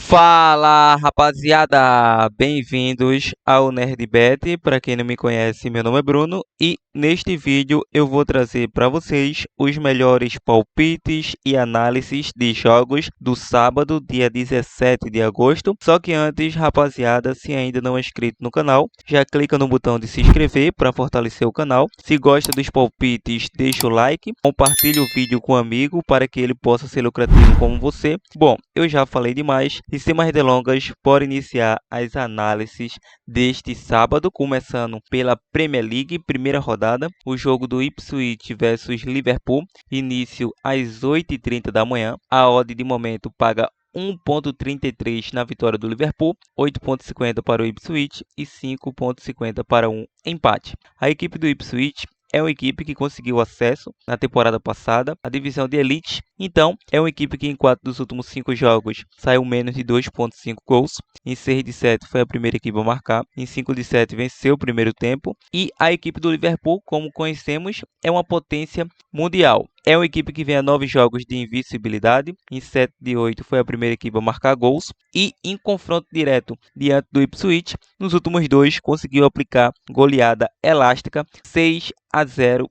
Fala, rapaziada! Bem-vindos ao NerdBet. Para quem não me conhece, meu nome é Bruno e neste vídeo eu vou trazer para vocês os melhores palpites e análises de jogos do sábado, dia 17 de agosto. Só que antes, rapaziada, se ainda não é inscrito no canal, já clica no botão de se inscrever para fortalecer o canal. Se gosta dos palpites, deixa o like, compartilhe o vídeo com um amigo para que ele possa ser lucrativo como você. Bom, eu já falei demais e sem mais delongas, bora iniciar as análises deste sábado, começando pela Premier League, primeira rodada, o jogo do Ipswich versus Liverpool, início às 8h30 da manhã. A odd de momento paga 1,33 na vitória do Liverpool, 8,50 para o Ipswich e 5,50 para um empate. A equipe do Ipswich é uma equipe que conseguiu acesso na temporada passada à divisão de elite, então é uma equipe que em 4 dos últimos 5 jogos saiu menos de 2,5 gols. Em 6 de 7 foi a primeira equipe a marcar, em 5 de 7 venceu o primeiro tempo, e a equipe do Liverpool, como conhecemos, é uma potência mundial. É uma equipe que vem a 9 jogos de invencibilidade, em 7 de 8 foi a primeira equipe a marcar gols, e em confronto direto diante do Ipswich, nos últimos 2 conseguiu aplicar goleada elástica 6-0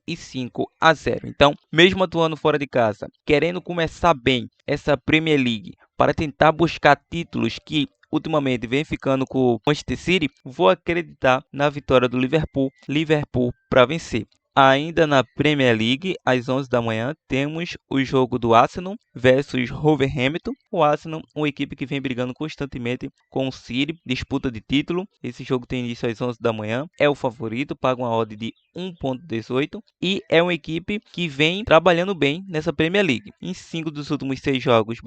e 5-0. Então, mesmo atuando fora de casa, querendo começar bem essa Premier League para tentar buscar títulos que ultimamente vem ficando com o Manchester City, vou acreditar na vitória do Liverpool para vencer. Ainda na Premier League, às 11 da manhã, temos o jogo do Arsenal versus Wolverhampton. O Arsenal, uma equipe que vem brigando constantemente com o City, disputa de título. Esse jogo tem início às 11 da manhã, é o favorito, paga uma odd de 1,18 e é uma equipe que vem trabalhando bem nessa Premier League. Em 5 dos últimos 6 jogos,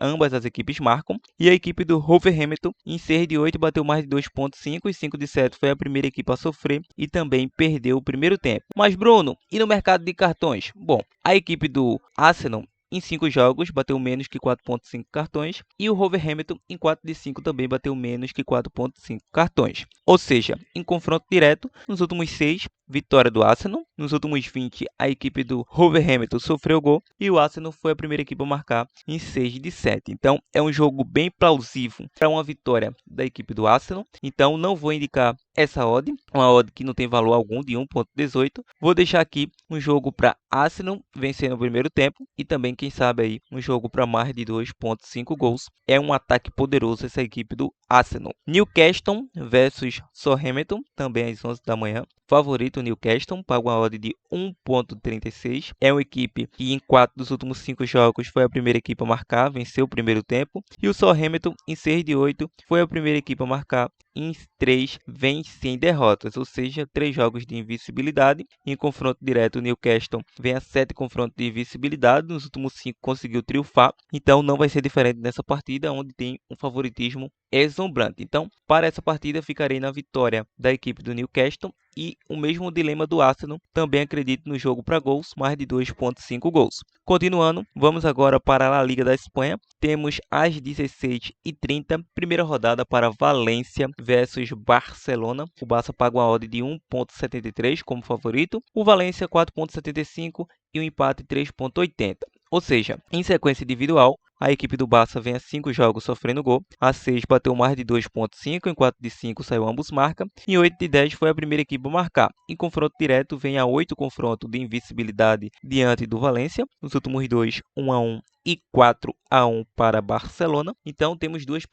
ambas as equipes marcam, e a equipe do Wolverhampton, em 6 de 8, bateu mais de 2,5 e 5 de 7 foi a primeira equipe a sofrer e também perdeu o primeiro tempo. Mas Bruno, e no mercado de cartões? Bom, a equipe do Arsenal em 5 jogos bateu menos que 4,5 cartões e o Wolverhampton em 4 de 5 também bateu menos que 4,5 cartões. Ou seja, em confronto direto, nos últimos 6, vitória do Arsenal. Nos últimos 20, a equipe do Wolverhampton sofreu gol e o Arsenal foi a primeira equipe a marcar em 6 de 7. Então, é um jogo bem plausível para uma vitória da equipe do Arsenal. Então, não vou indicar essa odd, uma odd que não tem valor algum, de 1,18. Vou deixar aqui um jogo para Arsenal vencer no primeiro tempo e também, quem sabe, aí um jogo para mais de 2,5 gols. É um ataque poderoso essa equipe do Arsenal. Newcastle versus Southampton, também às 11 da manhã. Favorito Newcastle, paga uma odd de 1,36. É uma equipe que em 4 dos últimos 5 jogos foi a primeira equipe a marcar, venceu o primeiro tempo. E o Southampton, em 6 de 8, foi a primeira equipe a marcar, em 3 vem sem derrotas, ou seja, 3 jogos de invencibilidade. Em confronto direto, o Newcastle vem a 7 confrontos de invencibilidade, nos últimos 5 conseguiu triunfar, então não vai ser diferente nessa partida, onde tem um favoritismo exuberante. Então, para essa partida, ficarei na vitória da equipe do Newcastle e o mesmo dilema do Arsenal, também acredito no jogo para gols, mais de 2,5 gols. Continuando, vamos agora para a La Liga da Espanha. Temos às 16h30, primeira rodada para Valência versus Barcelona. O Barça paga uma odd de 1,73 como favorito, o Valência 4,75 e o empate 3,80. Ou seja, em sequência individual, a equipe do Barça vem a 5 jogos sofrendo gol, a 6 bateu mais de 2,5, em 4 de 5 saiu ambos marca, em 8 de 10 foi a primeira equipe a marcar. Em confronto direto, vem a 8 confrontos de invencibilidade diante do Valência, nos últimos 2, 1-1 e 4-1 para Barcelona. Então temos duas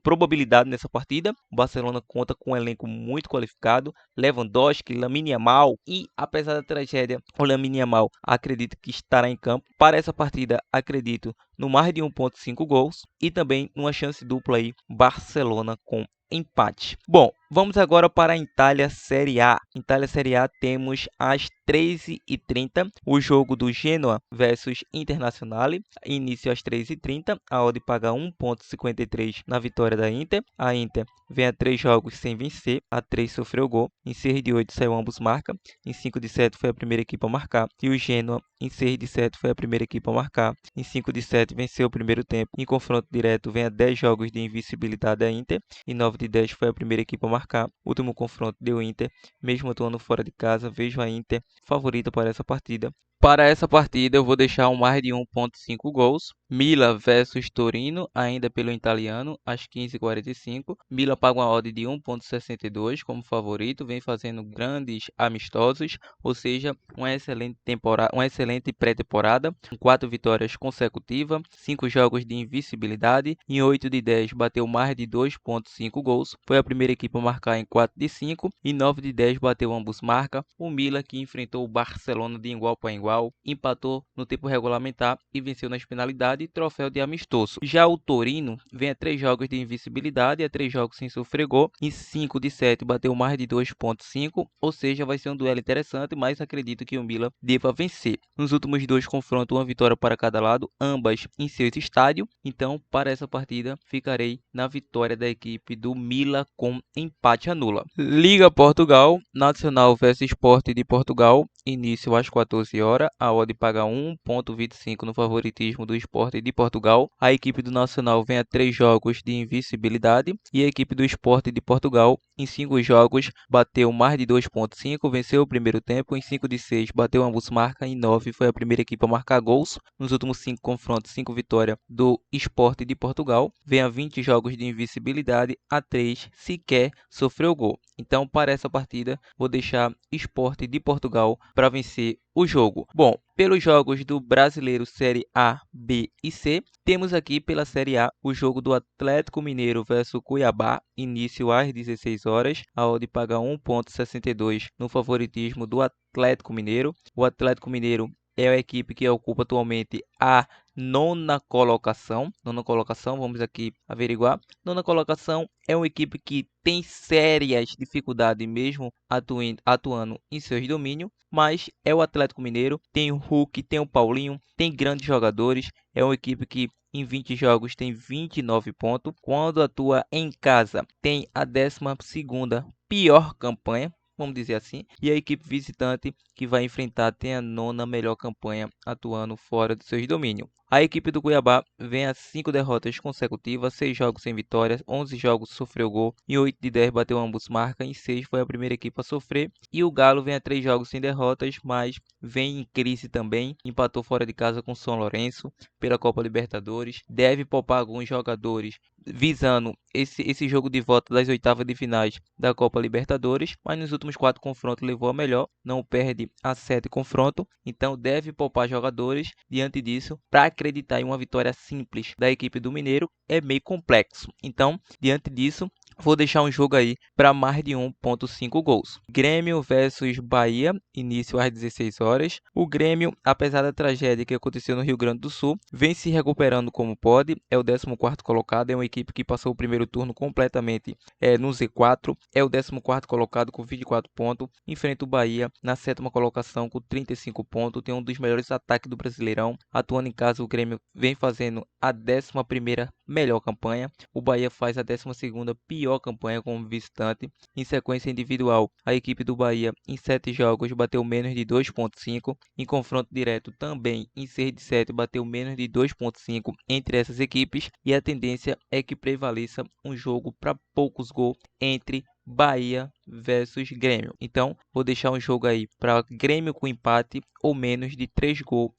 probabilidades nessa partida. O Barcelona conta com um elenco muito qualificado, Lewandowski, Lamine Yamal, e apesar da tragédia, o Lamine Yamal acredito que estará em campo. Para essa partida, acredito no mais de 1,5 gols e também numa chance dupla aí, Barcelona com empate. Bom, vamos agora para a Itália Série A. Itália Série A temos às 13h30 o jogo do Genoa versus Internazionale. Início às 13h30, a odd paga 1,53 na vitória da Inter. A Inter vem a 3 jogos sem vencer, a 3 sofreu gol. Em 6 de 8 saiu ambos marca, em 5 de 7 foi a primeira equipe a marcar. E o Genoa em 6 de 7 foi a primeira equipe a marcar, em 5 de 7 venceu o primeiro tempo. Em confronto direto vem a 10 jogos de invencibilidade da Inter, em 9 de 10 foi a primeira equipe a marcar. O último confronto deu Inter, mesmo atuando fora de casa, vejo a Inter favorita para essa partida. Para essa partida eu vou deixar um mais de 1,5 gols, Milan versus Torino, ainda pelo italiano, às 15h45. Milan paga uma odd de 1,62 como favorito, vem fazendo grandes amistosos, ou seja, uma excelente pré-temporada, com 4 vitórias consecutivas, 5 jogos de invencibilidade, em 8 de 10 bateu mais de 2,5 gols, foi a primeira equipe a marcar em 4 de 5 e 9 de 10 bateu ambos marca. O Milan, que enfrentou o Barcelona de igual para igual, empatou no tempo regulamentar e venceu nas penalidades, troféu de amistoso. Já o Torino vem a 3 jogos de invencibilidade, a 3 jogos sem sofrer gol, em 5 de 7 bateu mais de 2,5, ou seja, vai ser um duelo interessante, mas acredito que o Milan deva vencer. Nos últimos 2 confrontos, uma vitória para cada lado, ambas em seus estádios, então para essa partida ficarei na vitória da equipe do Milan com empate a nula. Liga Portugal, Nacional vs Sport de Portugal, início às 14 horas, a odd paga 1,25 no favoritismo do Sport de Portugal. A equipe do Nacional vem a 3 jogos de invencibilidade e a equipe do Sport de Portugal em 5 jogos bateu mais de 2,5, venceu o primeiro tempo, em 5 de 6 bateu ambos marca, em 9 foi a primeira equipe a marcar gols. Nos últimos 5 confrontos, 5 vitórias do Sport de Portugal, vem a 20 jogos de invencibilidade, a 3 sequer sofreu gol. Então, para essa partida, vou deixar Sport de Portugal para vencer o jogo. Bom, pelos jogos do Brasileiro Série A, B e C, temos aqui pela Série A o jogo do Atlético Mineiro versus Cuiabá, início às 16 horas, a odd paga 1,62 no favoritismo do Atlético Mineiro. O Atlético Mineiro é a equipe que ocupa atualmente a nona colocação. Vamos aqui averiguar. Nona colocação é uma equipe que tem sérias dificuldades mesmo atuando em seus domínios, mas é o Atlético Mineiro, tem o Hulk, tem o Paulinho, tem grandes jogadores, é uma equipe que em 20 jogos tem 29 pontos, quando atua em casa tem a 12ª pior campanha, vamos dizer assim, e a equipe visitante que vai enfrentar tem a nona melhor campanha atuando fora do seus domínios. A equipe do Cuiabá vem a 5 derrotas consecutivas, 6 jogos sem vitórias, 11 jogos sofreu gol, em 8 de 10 bateu ambos marca, em 6 foi a primeira equipe a sofrer. E o Galo vem a 3 jogos sem derrotas, mas vem em crise também, empatou fora de casa com São Lourenço pela Copa Libertadores, deve poupar alguns jogadores visando esse jogo de volta das oitavas de finais da Copa Libertadores, mas nos últimos 4 confrontos levou a melhor, não perde a 7 confrontos, então deve poupar jogadores. Diante disso, para acreditar em uma vitória simples da equipe do Mineiro é meio complexo. Então, diante disso, vou deixar um jogo aí para mais de 1,5 gols. Grêmio versus Bahia, início às 16 horas. O Grêmio, apesar da tragédia que aconteceu no Rio Grande do Sul, vem se recuperando como pode. É o 14º colocado, é uma equipe que passou o primeiro turno completamente no Z4. É o 14º colocado com 24 pontos. Enfrenta o Bahia na 7ª colocação com 35 pontos. Tem um dos melhores ataques do Brasileirão. Atuando em casa, o Grêmio vem fazendo a 11ª melhor campanha. O Bahia faz a 12ª pior campanha como visitante. Em sequência individual, a equipe do Bahia em 7 jogos bateu menos de 2,5. Em confronto direto também em 6 de 7 bateu menos de 2,5 entre essas equipes. E a tendência é que prevaleça um jogo para poucos gols entre Bahia versus Grêmio. Então, vou deixar um jogo aí para Grêmio com empate ou menos de 3,5 gols.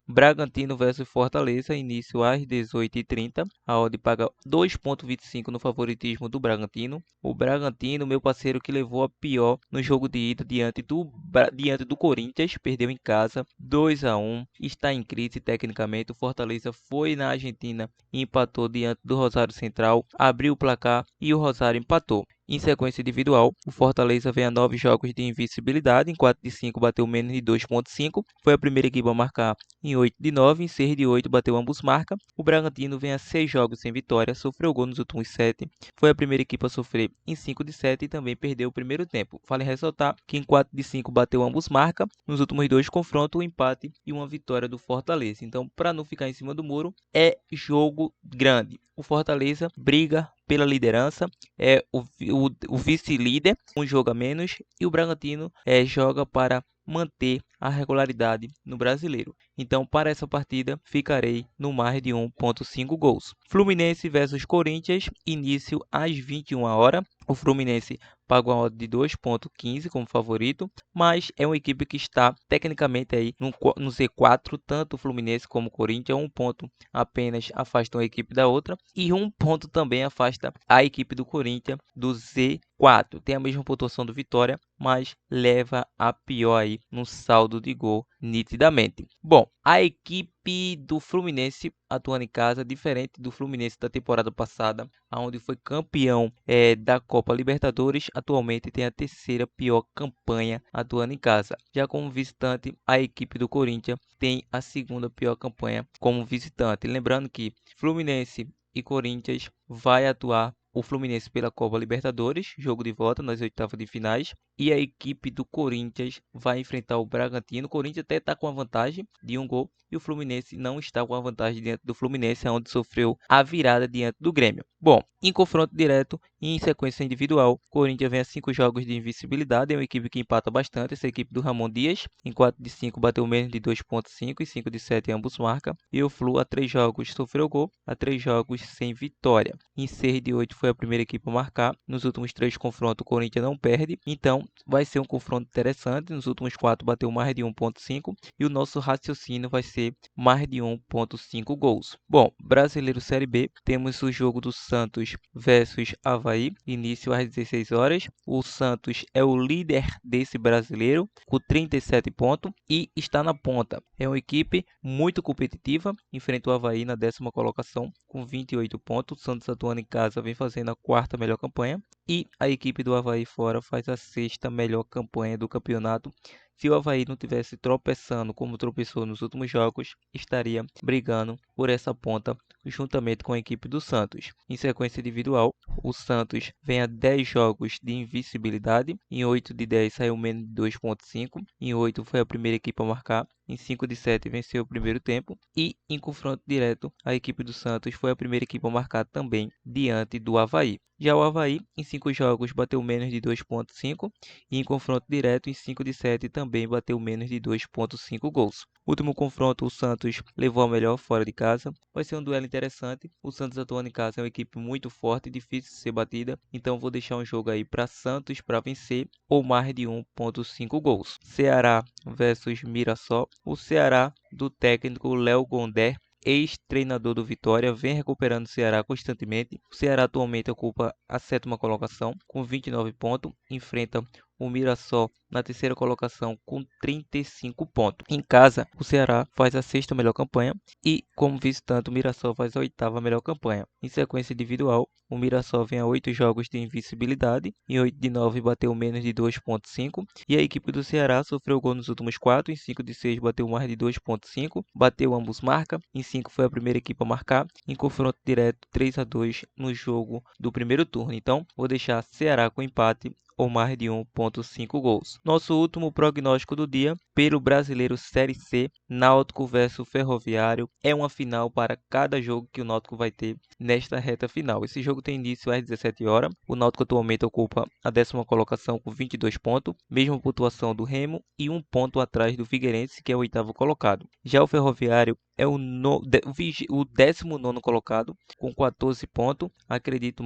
Bragantino versus Fortaleza, início às 18h30. A odd paga 2,25 no favoritismo do Bragantino. O Bragantino, meu parceiro, que levou a pior no jogo de ida diante do Corinthians, perdeu em casa 2-1, está em crise tecnicamente. O Fortaleza foi na Argentina e empatou diante do Rosário Central, abriu o placar e o Rosário empatou. Em sequência individual, o Fortaleza vem a 9 jogos de invencibilidade, em 4 de 5 bateu menos de 2,5, foi a primeira equipe a marcar em 8 de 9, em 6 de 8 bateu ambos marca. O Bragantino vem a 6 jogos sem vitória, sofreu gol nos últimos 7, foi a primeira equipe a sofrer em 5 de 7 e também perdeu o primeiro tempo. Vale ressaltar que em 4 de 5 bateu ambos marca, nos últimos 2 confrontos, um empate e uma vitória do Fortaleza. Então, para não ficar em cima do muro, é jogo grande. O Fortaleza briga pela liderança, é o vice-líder, um jogo a menos, e o Bragantino joga para manter a regularidade no Brasileiro. Então, para essa partida, ficarei no mais de 1,5 gols. Fluminense versus Corinthians, início às 21 horas. O Fluminense paga uma odd de 2,15 como favorito, mas é uma equipe que está tecnicamente aí no Z4, tanto o Fluminense como o Corinthians, um ponto apenas afasta uma equipe da outra e um ponto também afasta a equipe do Corinthians do Z4. Tem a mesma pontuação do Vitória, mas leva a pior aí no saldo de gol nitidamente. Bom, a equipe do Fluminense atuando em casa, diferente do Fluminense da temporada passada, onde foi campeão da Copa Libertadores, atualmente tem a terceira pior campanha atuando em casa. Já como visitante, a equipe do Corinthians tem a segunda pior campanha como visitante. Lembrando que Fluminense e Corinthians vai atuar o Fluminense pela Copa Libertadores, jogo de volta nas oitavas de finais, e a equipe do Corinthians vai enfrentar o Bragantino. O Corinthians até está com a vantagem de um gol e o Fluminense não está com a vantagem diante do Fluminense, onde sofreu a virada diante do Grêmio. Bom, em confronto direto e em sequência individual, o Corinthians vem a 5 jogos de invencibilidade, é uma equipe que empata bastante, essa equipe do Ramon Dias, em 4 de 5 bateu menos de 2,5 e 5 de 7 ambos marcam, e o Flu a 3 jogos sofreu gol, a 3 jogos sem vitória. Em 6 de 8 foi a primeira equipe a marcar, nos últimos 3 confrontos o Corinthians não perde, então vai ser um confronto interessante, nos últimos 4 bateu mais de 1,5 e o nosso raciocínio vai ser mais de 1,5 gols. Bom, Brasileiro Série B, temos o jogo do Santos versus Avaí, início às 16 horas. O Santos é o líder desse brasileiro, com 37 pontos e está na ponta. É uma equipe muito competitiva, enfrenta o Avaí na 10ª colocação com 28 pontos. O Santos atuando em casa vem fazendo a 4ª melhor campanha e a equipe do Avaí fora faz a 6ª melhor campanha do campeonato. Se o Avaí não tivesse tropeçando como tropeçou nos últimos jogos, estaria brigando por essa ponta juntamente com a equipe do Santos. Em sequência individual, o Santos vem a 10 jogos de invencibilidade, em 8 de 10 saiu menos de 2,5, em 8 foi a primeira equipe a marcar, em 5 de 7 venceu o primeiro tempo e em confronto direto a equipe do Santos foi a primeira equipe a marcar também diante do Avaí. Já o Avaí em 5 jogos bateu menos de 2,5 e em confronto direto em 5 de 7 também bateu menos de 2,5 gols. Último confronto, o Santos levou a melhor fora de casa. Vai ser um duelo interessante. O Santos atuando em casa é uma equipe muito forte, difícil de ser batida. Então vou deixar um jogo aí para Santos para vencer ou mais de 1,5 gols. Ceará versus Mirassol. O Ceará do técnico Léo Gondé, ex-treinador do Vitória, vem recuperando o Ceará constantemente. O Ceará atualmente ocupa a 7ª colocação com 29 pontos, enfrenta o Mirassol na 3ª colocação com 35 pontos. Em casa, o Ceará faz a 6ª melhor campanha e, como visitante, o Mirassol faz a 8ª melhor campanha. Em sequência individual, o Mirassol vem a 8 jogos de invencibilidade, em 8 de 9 bateu menos de 2,5 e a equipe do Ceará sofreu gol nos últimos 4, em 5 de 6 bateu mais de 2,5, bateu ambos marca, em 5 foi a primeira equipe a marcar, em confronto direto 3-2 no jogo do primeiro turno. Então, vou deixar Ceará com empate ou mais de 1,5 gols. Nosso último prognóstico do dia, pelo Brasileiro Série C, Náutico versus Ferroviário, é uma final para cada jogo que o Náutico vai ter nesta reta final. Esse jogo tem início às 17 horas. O Náutico atualmente ocupa a 10ª colocação com 22 pontos, mesma pontuação do Remo e 1 ponto atrás do Figueirense, que é o 8º colocado. Já o Ferroviário é o 19º colocado com 14 pontos. Acredito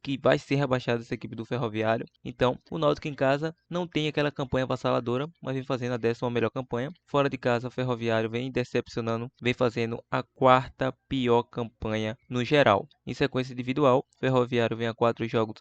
que vai ser rebaixado essa equipe do Ferroviário. Então, o Náutico em casa não tem aquela campanha avassaladora, mas vem fazendo a 10ª melhor campanha. Fora de casa, o Ferroviário vem decepcionando, vem fazendo a 4ª pior campanha no geral. Em sequência individual, o Ferroviário vem a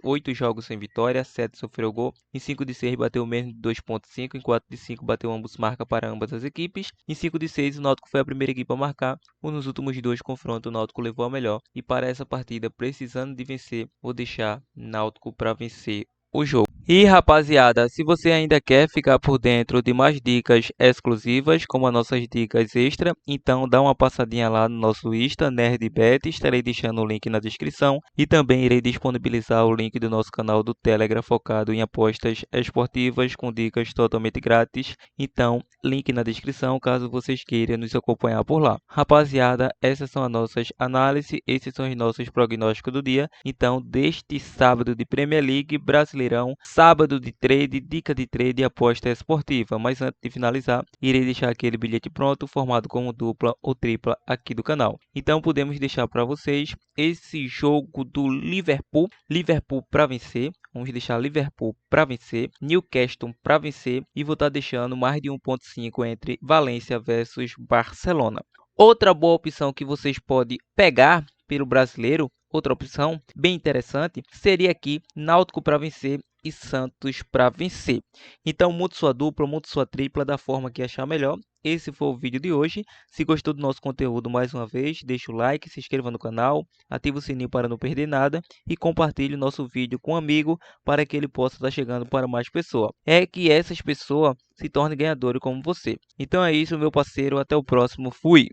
8 jogos sem vitória, 7 sofreu gol, em 5 de 6 bateu menos de 2,5, em 4 de 5 bateu ambos marca para ambas as equipes, em 5 de 6 o Náutico foi a primeira equipe a marcar, ou nos últimos 2 confrontos o Náutico levou a melhor, e para essa partida, precisando de vencer, vou deixar Náutico para vencer o jogo. E rapaziada, se você ainda quer ficar por dentro de mais dicas exclusivas, como as nossas dicas extra, então dá uma passadinha lá no nosso Insta, NerdBet, estarei deixando o link na descrição e também irei disponibilizar o link do nosso canal do Telegram focado em apostas esportivas com dicas totalmente grátis, então link na descrição caso vocês queiram nos acompanhar por lá. Rapaziada, essas são as nossas análises, esses são os nossos prognósticos do dia, então deste sábado de Premier League, Brasileirão, sábado de trade, dica de trade e aposta esportiva. Mas antes de finalizar, irei deixar aquele bilhete pronto, formado como dupla ou tripla aqui do canal. Então podemos deixar para vocês esse jogo do Liverpool para vencer. Vamos deixar Liverpool para vencer, Newcastle para vencer e vou estar deixando mais de 1.5 entre Valência versus Barcelona. Outra boa opção que vocês podem pegar pelo brasileiro, outra opção bem interessante, seria aqui Náutico para vencer e Santos para vencer. Então monte sua dupla, monte sua tripla da forma que achar melhor. Esse foi o vídeo de hoje. Se gostou do nosso conteúdo, mais uma vez, deixa o like, se inscreva no canal, ative o sininho para não perder nada e compartilhe o nosso vídeo com um amigo para que ele possa estar chegando para mais pessoas. É que essas pessoas se tornem ganhadores como você. Então é isso, meu parceiro. Até o próximo. Fui!